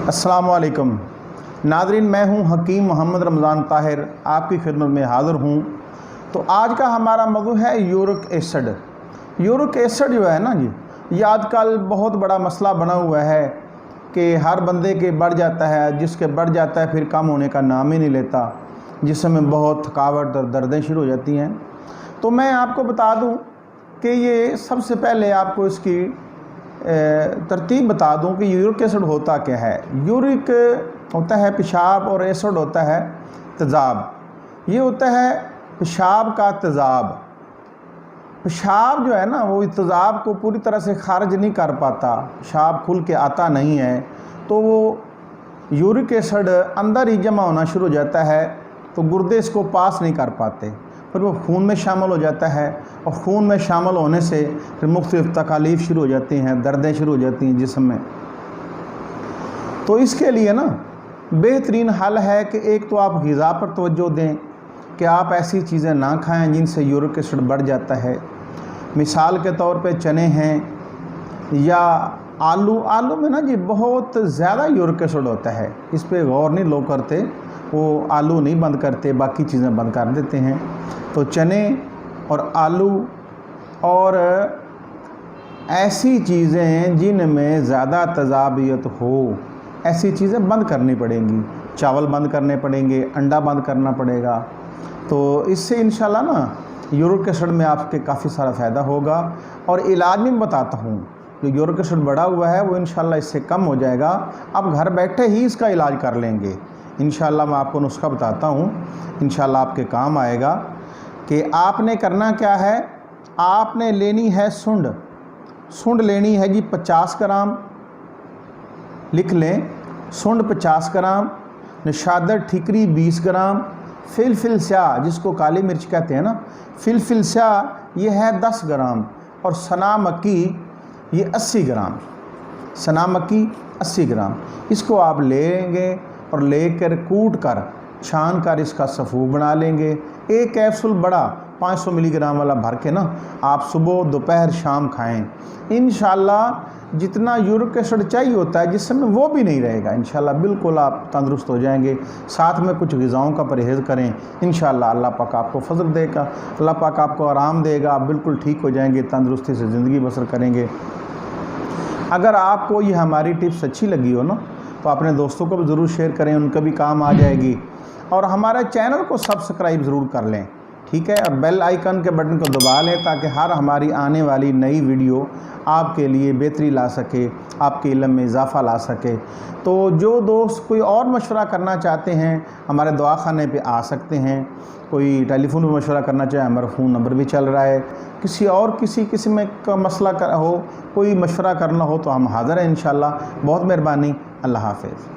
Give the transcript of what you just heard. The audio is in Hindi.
अस्सलाम वालेकुम नाज़रीन, मैं हूं हकीम मोहम्मद रमज़ान ताहिर, आपकी खिदमत में हाज़िर हूं। तो आज का हमारा मौजू है यूरिक एसिड। यूरिक एसिड जो है ना जी, ये आजकल बहुत बड़ा मसला बना हुआ है कि हर बंदे के बढ़ जाता है, जिसके बढ़ जाता है फिर कम होने का नाम ही नहीं लेता, जिसमें बहुत थकावट और दर्दें शुरू हो जाती हैं। तो मैं आपको बता दूं कि ये सबसे पहले आपको इसकी तरतीब बता दूं कि यूरिक एसिड होता क्या है। यूरिक होता है पेशाब और एसिड होता है तेज़ाब। ये होता है पेशाब का तेज़ाब। पेशाब जो है ना, वो तेज़ाब को पूरी तरह से खारिज नहीं कर पाता, पेशाब खुल के आता नहीं है, तो वो यूरिक एसिड अंदर ही जमा होना शुरू हो जाता है, तो गुर्दे इसको पास नहीं कर पाते, फिर वो खून में शामिल हो जाता है और खून में शामिल होने से फिर मुख्तलिफ तकालीफ शुरू हो जाती हैं, दर्दें शुरू हो जाती हैं जिस्म में। तो इसके लिए ना बेहतरीन हल है कि एक तो आप ग़िज़ा पर तवज्जो दें कि आप ऐसी चीज़ें ना खाएं जिनसे यूरिक एसिड बढ़ जाता है। मिसाल के तौर पे चने हैं या आलू में ना जी बहुत ज़्यादा यूरिक एसिड होता है, इस पे गौर नहीं लोग करते, वो आलू नहीं बंद करते, बाकी चीज़ें बंद कर देते हैं। तो चने और आलू और ऐसी चीज़ें जिनमें ज़्यादा तेज़ाबियत हो, ऐसी चीज़ें बंद करनी पड़ेंगी। चावल बंद करने पड़ेंगे, अंडा बंद करना पड़ेगा। तो इससे इंशाल्लाह ना यूरिक एसिड में आपके काफ़ी सारा फ़ायदा होगा। और इलाज भी बताता हूँ, जो यूरिक एसिड बढ़ा हुआ है वो इंशाल्लाह इससे कम हो जाएगा। आप घर बैठे ही इसका इलाज कर लेंगे इंशाल्लाह। मैं आपको नुस्खा बताता हूँ, इंशाल्लाह आपके काम आएगा। कि आपने करना क्या है, आपने लेनी है सुंड लेनी है जी 50 ग्राम, लिख लें, सुंड 50 ग्राम, निशादर ठिकरी 20 ग्राम, फिलफिल स्याह जिसको काली मिर्च कहते हैं ना, फिलफिल स्याह ये है 10 ग्राम, और सना मक्की ये 80 ग्राम, सना मक्की 80 ग्राम। इसको आप लेंगे और लेकर कूट कर छान कर इसका सफ़ूफ बना लेंगे। एक कैप्सूल बड़ा 500 मिलीग्राम वाला भर के ना आप सुबह दोपहर शाम खाएं। इंशाल्लाह जितना यूरिक एसिड चाहिए होता है जिसमें वो भी नहीं रहेगा, इंशाल्लाह बिल्कुल आप तंदुरुस्त हो जाएंगे। साथ में कुछ ग़िज़ाओं का परहेज़ करें, इंशाल्लाह अल्लाह पाक आपको फजल देगा, अल्लाह पाक आपको आराम देगा, आप बिल्कुल ठीक हो जाएंगे, तंदुरुस्ती से ज़िंदगी बसर करेंगे। अगर आपको ये हमारी टिप्स अच्छी लगी हो ना, तो अपने दोस्तों को भी ज़रूर शेयर करें, उनका भी काम आ जाएगी। और हमारे चैनल को सब्सक्राइब ज़रूर कर लें, ठीक है, और बेल आइकन के बटन को दबा लें ताकि हर हमारी आने वाली नई वीडियो आपके लिए बेहतरी ला सके, आपके इल्म में इजाफ़ा ला सके। तो जो दोस्त कोई और मशवरा करना चाहते हैं हमारे दवाखाने पे आ सकते हैं। कोई टेलीफोन पर मशवरा करना चाहे, हमारा फ़ोन नंबर भी चल रहा है। किसी और किसी किस्म का मसला हो, कोई मशवरा करना हो तो हम हाज़िर हैं इंशाल्लाह। बहुत मेहरबानी, अल्लाह हाफ़िज़।